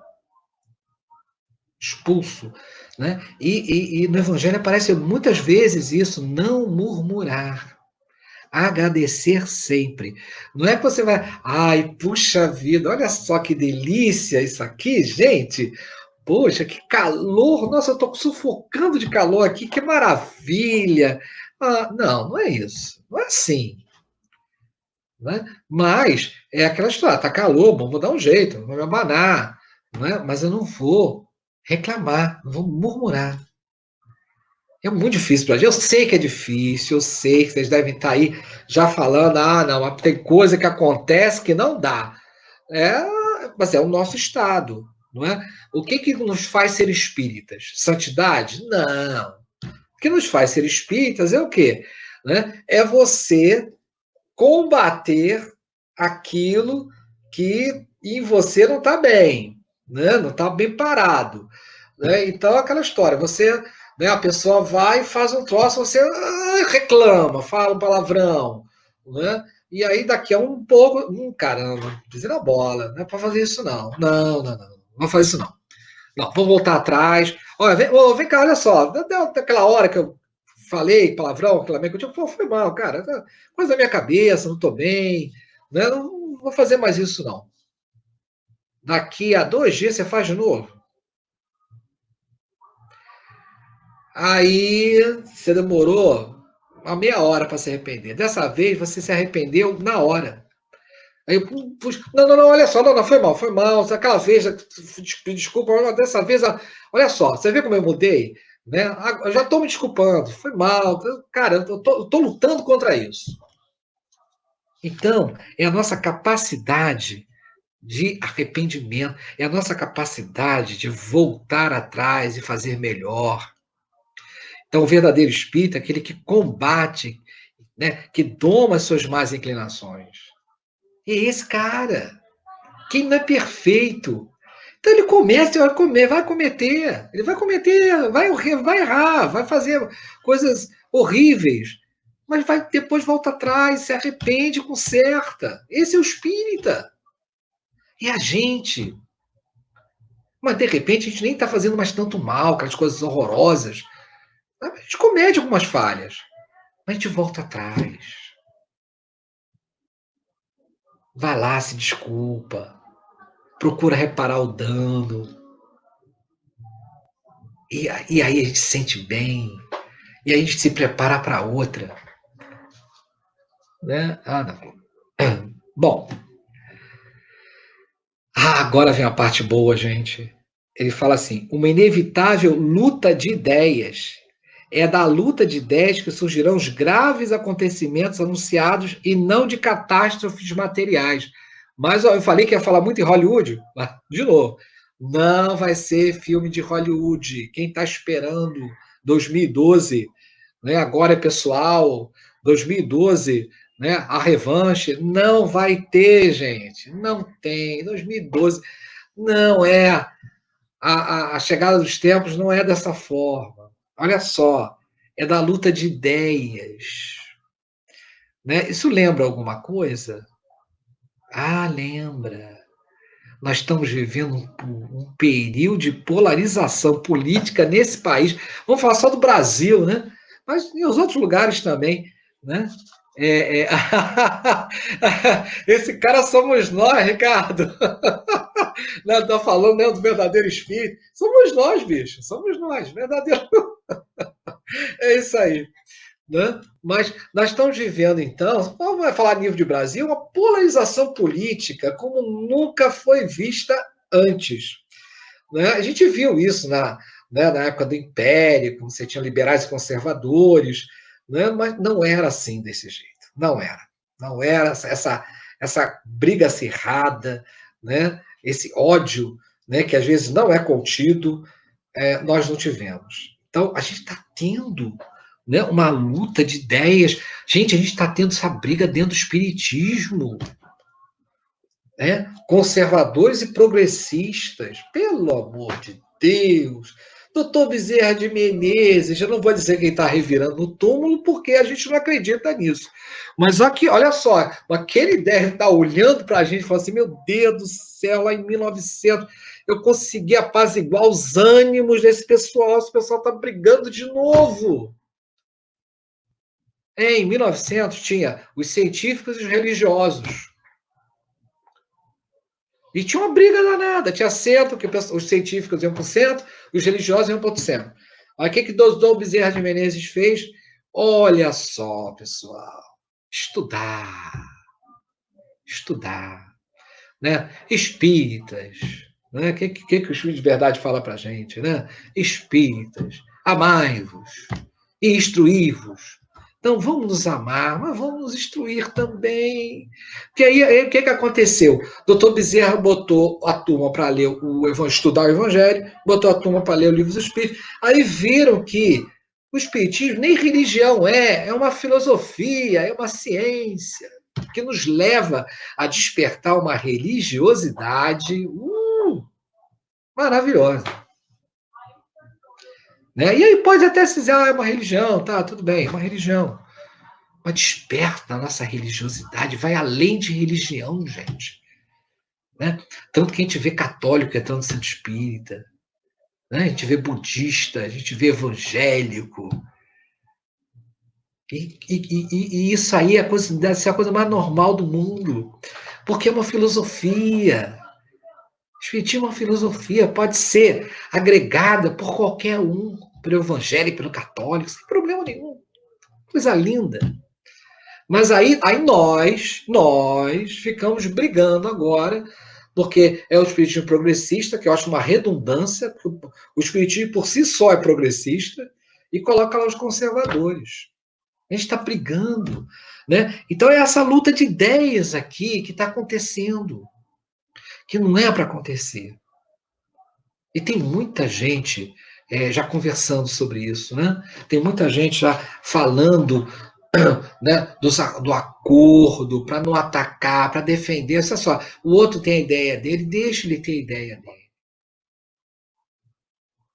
Expulso. Né? E no Evangelho aparece muitas vezes isso, não murmurar. Agradecer sempre. Não é que você vai, puxa vida, olha só que delícia isso aqui, gente. Poxa, que calor! Nossa, eu estou sufocando de calor aqui, que maravilha! Não é isso. Não é assim. Né? Mas é aquela história, está calor, vamos dar um jeito, vamos me abanar. Não é? Mas eu não vou reclamar, não vou murmurar. É muito difícil para a gente. Eu sei que é difícil, eu sei que vocês devem estar aí já falando, não, tem coisa que acontece que não dá. Mas é o nosso estado. não é? O que nos faz ser espíritas? Santidade? Não. O que nos faz ser espíritas é o quê? Né? É você combater aquilo que em você não está bem, né? Não está bem parado. Né? Então, aquela história, você, né, a pessoa vai e faz um troço, você reclama, fala um palavrão, né? E aí daqui a um pouco, caramba, pisei na bola, não é para fazer isso não. Não vou fazer isso não. Não, vou voltar atrás. Olha, vem cá, olha só, daquela hora que eu falei palavrão, reclamei, que eu tipo, foi mal, cara, coisa da minha cabeça, não estou bem, né? Não vou fazer mais isso não. Daqui a 2 dias você faz de novo. Aí você demorou uma meia hora para se arrepender. Dessa vez você se arrependeu na hora. Aí eu, puxa, não, olha só, não, foi mal. Aquela vez, desculpa, mas dessa vez, olha só, você vê como eu mudei? Né? Eu já estou me desculpando, foi mal. Cara, eu estou lutando contra isso. Então, é a nossa capacidade de arrependimento, é a nossa capacidade de voltar atrás e fazer melhor. Então, o verdadeiro espírito é aquele que combate, né, que doma as suas más inclinações. E é esse cara. Quem não é perfeito. Então ele começa, vai cometer. Ele vai cometer, vai errar, vai fazer coisas horríveis. Mas depois volta atrás, se arrepende, conserta. Esse é o espírita. É a gente. Mas de repente a gente nem está fazendo mais tanto mal, aquelas coisas horrorosas. A gente comete algumas falhas. Mas a gente volta atrás. Vai lá, se desculpa. Procura reparar o dano. E aí a gente se sente bem. E aí a gente se prepara para outra. Né? Não. Bom. Agora vem a parte boa, gente. Ele fala assim: uma inevitável luta de ideias. É da luta de ideias que surgirão os graves acontecimentos anunciados e não de catástrofes materiais. Mas eu falei que ia falar muito em Hollywood. De novo, não vai ser filme de Hollywood. Quem está esperando 2012, né, agora é pessoal, 2012, né, a revanche, não vai ter, gente. Não tem. 2012 não é. A chegada dos tempos não é dessa forma. Olha só, é da luta de ideias. Né? Isso lembra alguma coisa? Lembra. Nós estamos vivendo um período de polarização política nesse país. Vamos falar só do Brasil, né? Mas em outros lugares também. Né? Esse cara somos nós, Ricardo. Não está falando, né, do verdadeiro espírito. Somos nós, bicho. Somos nós. Verdadeiro. É isso aí. Né? Mas nós estamos vivendo, então, vamos falar a nível de Brasil, uma polarização política como nunca foi vista antes. Né? A gente viu isso na época do Império, quando você tinha liberais e conservadores, né? Mas não era assim desse jeito. Não era. Não era essa briga acirrada, né? Esse ódio, né, que às vezes não é contido, nós não tivemos. Então, a gente está tendo, né, uma luta de ideias. Gente, a gente está tendo essa briga dentro do espiritismo. Né? Conservadores e progressistas. Pelo amor de Deus. Doutor Bezerra de Menezes, eu não vou dizer quem está revirando o túmulo, porque a gente não acredita nisso. Mas aqui, olha só, aquele deve estar olhando para a gente e falando assim, meu Deus do céu, lá em 1900, eu consegui apaziguar os ânimos desse pessoal, esse pessoal está brigando de novo. Em 1900 tinha os científicos e os religiosos. E tinha uma briga danada. Tinha centro, que os científicos iam para o centro, os religiosos iam para o centro. Aí o que Dom Bezerra de Menezes fez? Olha só, pessoal. Estudar. Né? Espíritas. Né? O que o Espírito de Verdade fala para a gente? Né? Espíritas. Amai-vos. E instruí-vos. Então, vamos nos amar, mas vamos nos instruir também. Porque aí o que aconteceu? O doutor Bezerra botou a turma para ler estudar o Evangelho, botou a turma para ler o Livro dos Espíritos. Aí viram que o Espiritismo nem religião é uma filosofia, é uma ciência, que nos leva a despertar uma religiosidade maravilhosa. Né? E aí pode até se dizer, é uma religião, tá, tudo bem, é uma religião. Mas desperta a nossa religiosidade, vai além de religião, gente. Né? Tanto que a gente vê católico entrando no centro espírita, né? A gente vê budista, a gente vê evangélico. E isso aí deve ser a coisa mais normal do mundo, porque é uma filosofia. O Espiritismo é uma filosofia, pode ser agregada por qualquer um, pelo evangélico, pelo católico, sem problema nenhum. Coisa linda. Mas aí nós ficamos brigando agora, porque é o espiritismo progressista, que eu acho uma redundância, porque o espiritismo por si só é progressista, e coloca lá os conservadores. A gente está brigando. Né? Então é essa luta de ideias aqui que está acontecendo, que não é para acontecer. E tem muita gente já conversando sobre isso. Né? Tem muita gente já falando, né, do acordo, para não atacar, para defender. Olha só, o outro tem a ideia dele, deixa ele ter a ideia dele.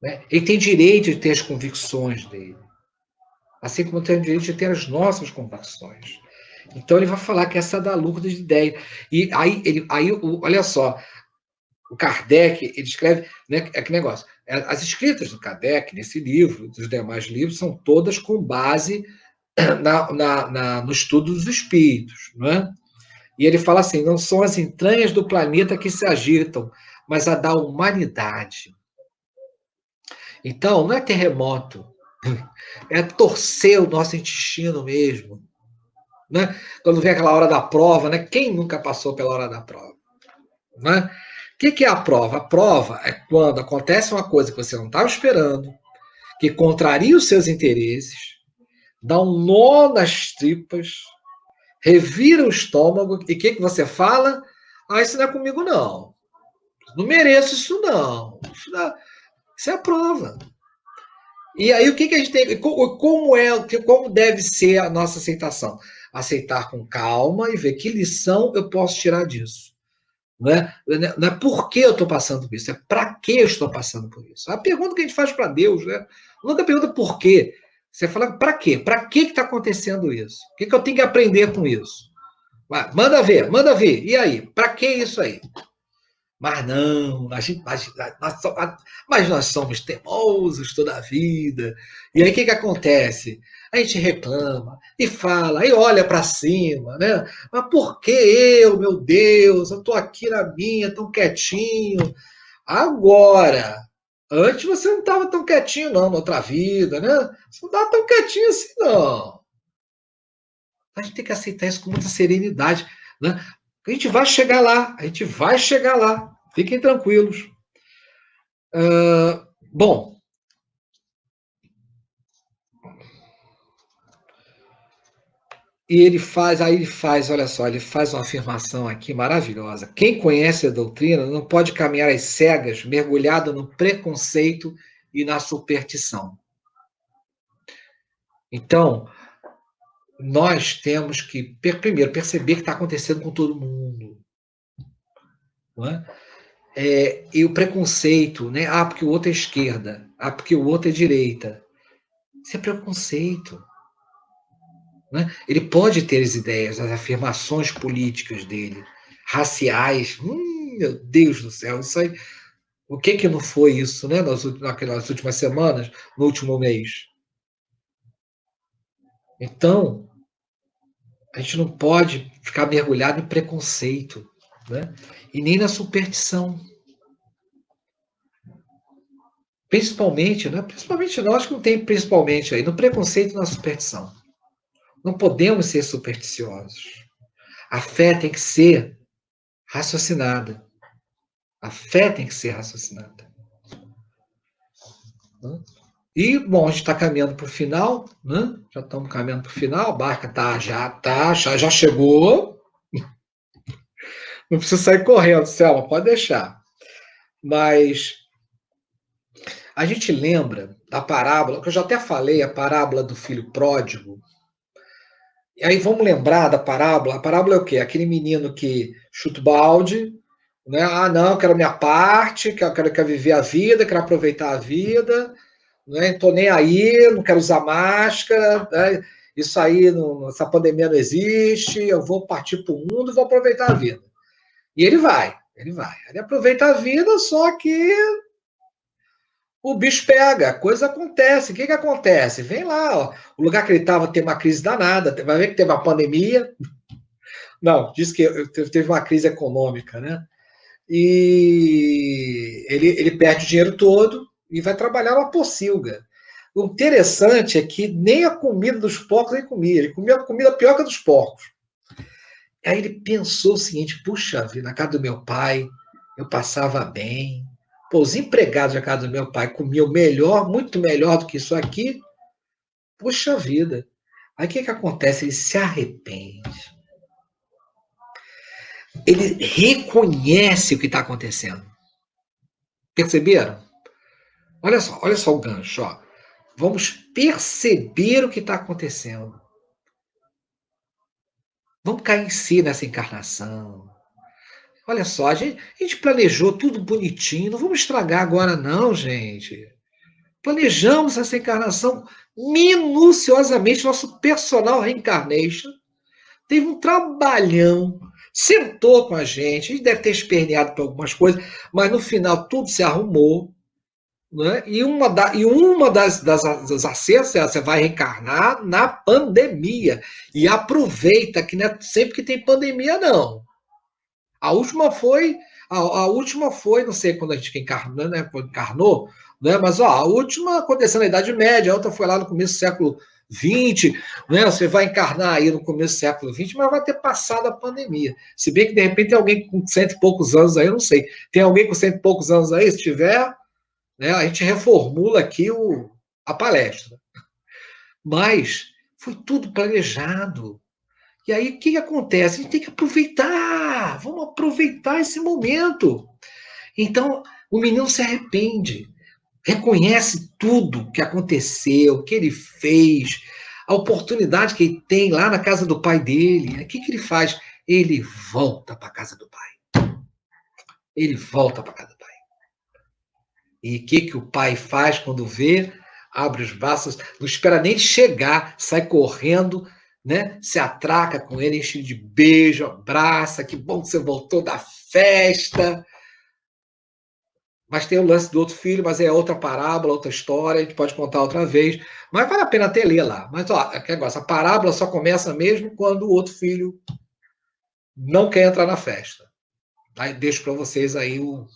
Né? Ele tem direito de ter as convicções dele, assim como tem o direito de ter as nossas convicções. Então ele vai falar que essa é da lucro de ideia. E aí olha só, o Kardec, ele escreve, né, que negócio. As escritas do Kardec, nesse livro, dos demais livros, são todas com base no estudo dos espíritos. Não é? E ele fala assim, não são as entranhas do planeta que se agitam, mas a da humanidade. Então, não é terremoto, é torcer o nosso intestino mesmo. Né? Quando vem aquela hora da prova, né? Quem nunca passou pela hora da prova? Né? O que é a prova? A prova é quando acontece uma coisa que você não estava esperando, que contraria os seus interesses, dá um nó nas tripas, revira o estômago, e o que você fala? Ah, isso não é comigo, não. Não mereço isso, não. Isso é a prova. E aí, o que a gente tem? Como deve ser a nossa aceitação? Aceitar com calma e ver que lição eu posso tirar disso. Não é por que eu estou passando por isso, é para que eu estou passando por isso. A pergunta que a gente faz para Deus, né? Nunca pergunta por quê. Você fala para quê? Para que está acontecendo isso? O que eu tenho que aprender com isso? Vai, manda ver. E aí? Para que isso aí? Mas não, mas nós somos teimosos toda a vida. E aí o que acontece? A gente reclama e fala, e olha para cima, né? Mas por que eu, meu Deus? Eu estou aqui na minha, tão quietinho. Agora, antes você não estava tão quietinho, não, na outra vida, né? Você não estava tão quietinho assim, não. A gente tem que aceitar isso com muita serenidade, né? A gente vai chegar lá, Fiquem tranquilos. Bom. E ele faz, olha só, ele faz uma afirmação aqui maravilhosa. Quem conhece a doutrina não pode caminhar às cegas, mergulhado no preconceito e na superstição. Então, nós temos que, primeiro, perceber que está acontecendo com todo mundo. Não é? E o preconceito, né? Ah, porque o outro é esquerda. Ah, porque o outro é direita. Isso é preconceito. Né? Ele pode ter as ideias, as afirmações políticas dele, raciais. Meu Deus do céu, isso aí. O que não foi isso, né? Nas últimas semanas, no último mês? Então, a gente não pode ficar mergulhado em preconceito, né? E nem na superstição. Principalmente, né? Principalmente nós que não tem principalmente aí, no preconceito e na superstição. Não podemos ser supersticiosos. A fé tem que ser raciocinada. A fé tem que ser raciocinada. E, bom, a gente está caminhando para o final, né? Já estamos caminhando para o final, a barca já chegou. Não precisa sair correndo, Selma, pode deixar. Mas a gente lembra da parábola, que eu já até falei, a parábola do filho pródigo. E aí vamos lembrar da parábola. A parábola é o quê? Aquele menino que chuta o balde, né? Ah, não, eu quero a minha parte, quero viver a vida, quero aproveitar a vida, né? Não estou nem aí, não quero usar máscara, né? Isso aí, essa pandemia não existe, eu vou partir para o mundo e vou aproveitar a vida. E ele vai. Ele aproveita a vida, só que o bicho pega, a coisa acontece. O que acontece? Vem lá, ó, o lugar que ele estava tem uma crise danada, vai ver que teve uma pandemia. Não, diz que teve uma crise econômica, né? E ele perde o dinheiro todo e vai trabalhar na pocilga. O interessante é que nem a comida dos porcos ele comia a comida pior que a dos porcos. Aí ele pensou o seguinte: puxa vida, na casa do meu pai eu passava bem. Pô, os empregados da casa do meu pai comiam melhor, muito melhor do que isso aqui. Puxa vida. Aí o que acontece? Ele se arrepende. Ele reconhece o que está acontecendo. Perceberam? Olha só o gancho. Ó. Vamos perceber o que está acontecendo. Vamos cair em si nessa encarnação. Olha só, a gente planejou tudo bonitinho. Não vamos estragar agora, não, gente. Planejamos essa encarnação minuciosamente. Nosso personal reincarnation teve um trabalhão. Sentou com a gente deve ter esperneado por algumas coisas, mas no final tudo se arrumou. Né? E uma das acertos é você vai reencarnar na pandemia. E aproveita que não é sempre que tem pandemia, não. A última foi, não sei quando a gente encarnou, né? Encarnou, né? Mas ó, a última aconteceu na Idade Média, a outra foi lá no começo do século XX, né? Você vai encarnar aí no começo do século XX, mas vai ter passado a pandemia. Se bem que de repente tem alguém com 100 e poucos anos aí, eu não sei. Tem alguém com 100 e poucos anos aí? Se tiver, né? A gente reformula aqui a palestra. Mas foi tudo planejado. E aí, o que acontece? A gente tem que aproveitar. Vamos aproveitar esse momento. Então, o menino se arrepende. Reconhece tudo que aconteceu, o que ele fez, a oportunidade que ele tem lá na casa do pai dele. O que ele faz? Ele volta para a casa do pai. Ele volta para a casa do pai. E o que o pai faz quando vê? Abre os braços, não espera nem chegar, sai correndo, né? Se atraca com ele, enche de beijo, abraça, que bom que você voltou da festa. Mas tem o lance do outro filho, mas é outra parábola, outra história, a gente pode contar outra vez. Mas vale a pena até ler lá. Mas, ó, a parábola só começa mesmo quando o outro filho não quer entrar na festa. Aí deixo para vocês aí o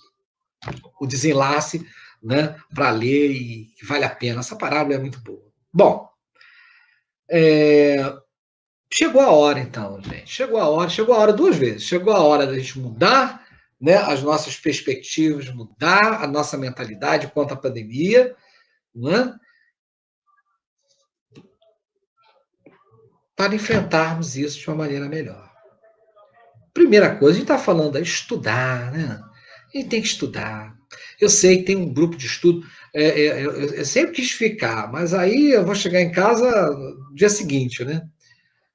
desenlace, né, para ler, e vale a pena. Essa parábola é muito boa. Bom, chegou a hora, então, gente. Chegou a hora duas vezes. Chegou a hora da gente mudar, né, as nossas perspectivas, mudar a nossa mentalidade quanto à pandemia, né, para enfrentarmos isso de uma maneira melhor. Primeira coisa, a gente está falando é estudar, né? A gente tem que estudar. Eu sei que tem um grupo de estudo, eu sempre quis ficar, mas aí eu vou chegar em casa no dia seguinte, né?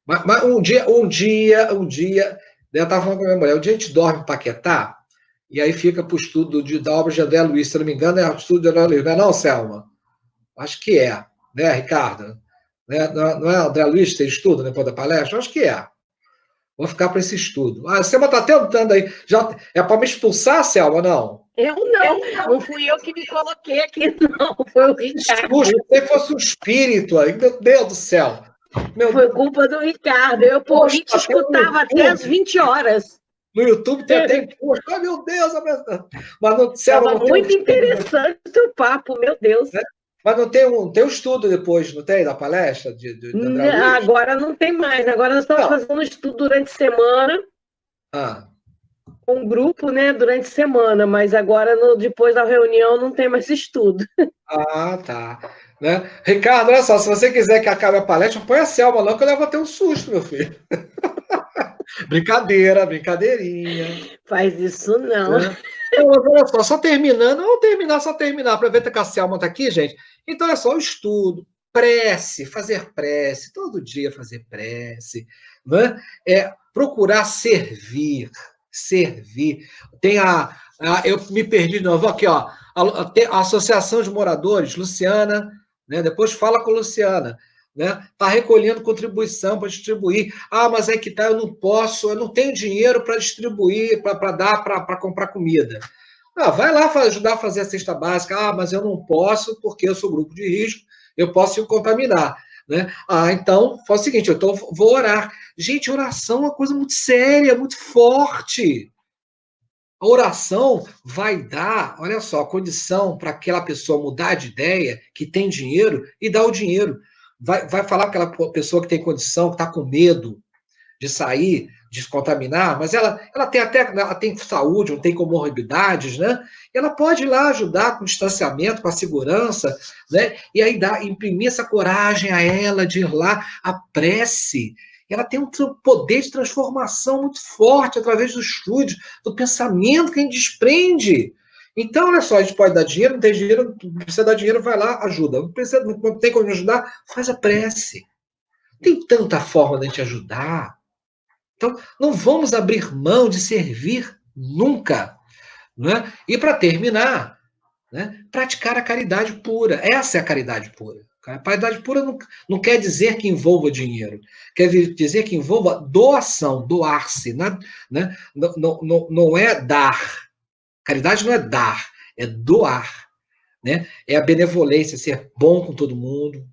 Mas um dia, eu estava falando com a minha mulher, um dia a gente dorme em Paquetá, e aí fica para o estudo da obra de André Luiz, se não me engano, é o estudo de André Luiz, não é não, Selma? Acho que é, né, Ricardo? Não é André Luiz que tem estudo depois da palestra? Acho que é. Vou ficar para esse estudo. A Selma está tentando aí. Já, é para me expulsar, Selma, não? Eu não fui eu que me coloquei aqui, não. Foi o Ricardo. Se você fosse um espírito aí, meu Deus do céu. Foi culpa do Ricardo. Eu, por mim, te escutava até às 20 horas. No YouTube tem até imposto. Ai, meu Deus. Mas no céu não tem muito interessante o teu papo, meu Deus. Mas não tem um estudo depois, não tem, da palestra? Agora não tem mais. Agora nós estamos fazendo um estudo durante a semana. Com um grupo, né, durante a semana. Mas agora, depois da reunião, não tem mais estudo. Ah, tá. Né? Ricardo, olha só, se você quiser que acabe a palestra, não põe a Selma não, que eu vou ter um susto, meu filho. Brincadeirinha. Faz isso não. Então, olha só terminando, vamos terminar. Aproveita que a Selma está aqui, gente. Então, olha só, o estudo, prece, fazer prece, todo dia fazer prece, né? Procurar servir. Tem eu me perdi de novo, aqui, ó, a Associação de Moradores, Luciana, né? Depois fala com a Luciana, né? Tá recolhendo contribuição para distribuir. Mas é que tá, eu não tenho dinheiro para distribuir, para comprar comida. Vai lá ajudar a fazer a cesta básica. Mas eu não posso porque eu sou grupo de risco, eu posso me contaminar, né? Então faz o seguinte, vou orar. Gente, oração é uma coisa muito séria, muito forte. A oração vai dar, olha só, a condição para aquela pessoa mudar de ideia, que tem dinheiro, e dar o dinheiro. Vai falar para aquela pessoa que tem condição, que está com medo de sair, de se contaminar, mas ela tem saúde, não tem comorbidades, né? Ela pode ir lá ajudar com distanciamento, com a segurança, né? E aí imprimir essa coragem a ela de ir lá, a prece. Ela tem um poder de transformação muito forte através do estudo, do pensamento que a gente desprende. Então, olha só, a gente pode dar dinheiro, não tem dinheiro, não precisa dar dinheiro, vai lá, ajuda. Não tem como ajudar, faz a prece. Tem tanta forma de a gente ajudar. Então, não vamos abrir mão de servir nunca. Né? E para terminar, né, praticar a caridade pura. Essa é a caridade pura. A caridade pura não quer dizer que envolva dinheiro. Quer dizer que envolva doação, doar-se. Né? Não é dar. Caridade não é dar, é doar. Né? É a benevolência, ser bom com todo mundo.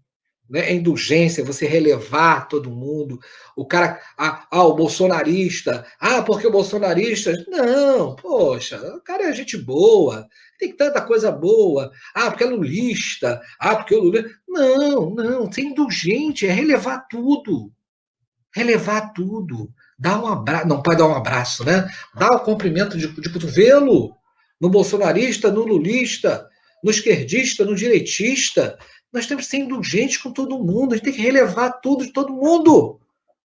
Né? É indulgência, você relevar todo mundo. O cara, o bolsonarista, porque o bolsonarista... Não, poxa, o cara é gente boa, tem tanta coisa boa. Porque é lulista, porque o Lula... Não, ser indulgente, é relevar tudo. Relevar tudo. Dar um abraço, não pode dar um abraço, né? Dar o cumprimento de cotovelo no bolsonarista, no lulista, no esquerdista, no direitista. Nós temos que ser indulgentes com todo mundo, a gente tem que relevar tudo de todo mundo,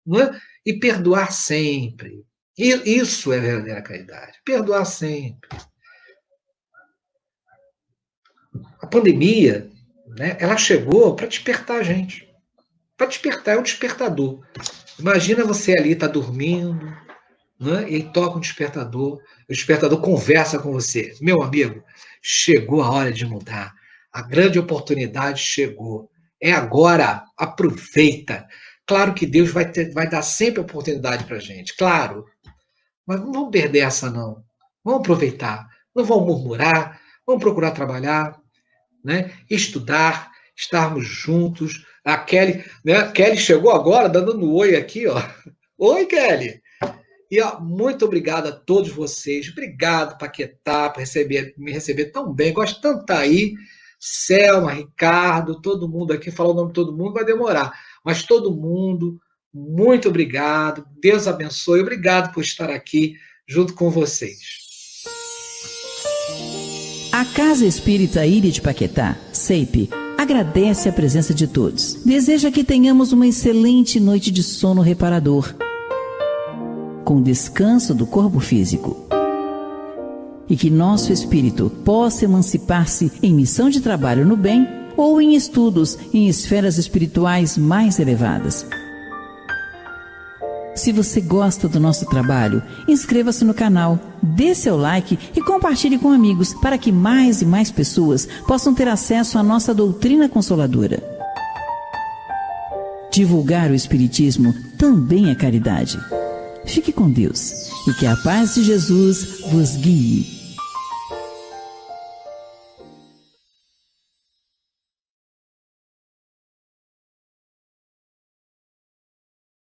não é? E perdoar sempre. Isso é a verdadeira caridade, perdoar sempre. A pandemia, né, ela chegou para despertar a gente, para despertar, é um despertador. Imagina você ali, está dormindo, né, e aí toca um despertador, o despertador conversa com você. Meu amigo, chegou a hora de mudar. A grande oportunidade chegou. É agora. Aproveita. Claro que Deus vai dar sempre oportunidade para a gente. Claro. Mas não vamos perder essa, não. Vamos aproveitar. Não vamos murmurar. Vamos procurar trabalhar, né? Estudar, estarmos juntos. A Kelly, né? Kelly chegou agora, dando um oi aqui, ó. Oi, Kelly. E muito obrigado a todos vocês. Obrigado, Paquetá, por me receber tão bem. Gosto tanto de estar aí. Selma, Ricardo, todo mundo aqui, falar o nome de todo mundo vai demorar, mas todo mundo, muito obrigado, Deus abençoe, obrigado por estar aqui junto com vocês. A Casa Espírita Ilha de Paquetá, CEIP, agradece a presença de todos. Deseja que tenhamos uma excelente noite de sono reparador, com descanso do corpo físico. E que nosso espírito possa emancipar-se em missão de trabalho no bem ou em estudos em esferas espirituais mais elevadas. Se você gosta do nosso trabalho, inscreva-se no canal, dê seu like e compartilhe com amigos para que mais e mais pessoas possam ter acesso à nossa doutrina consoladora. Divulgar o Espiritismo também é caridade. Fique com Deus e que a paz de Jesus vos guie.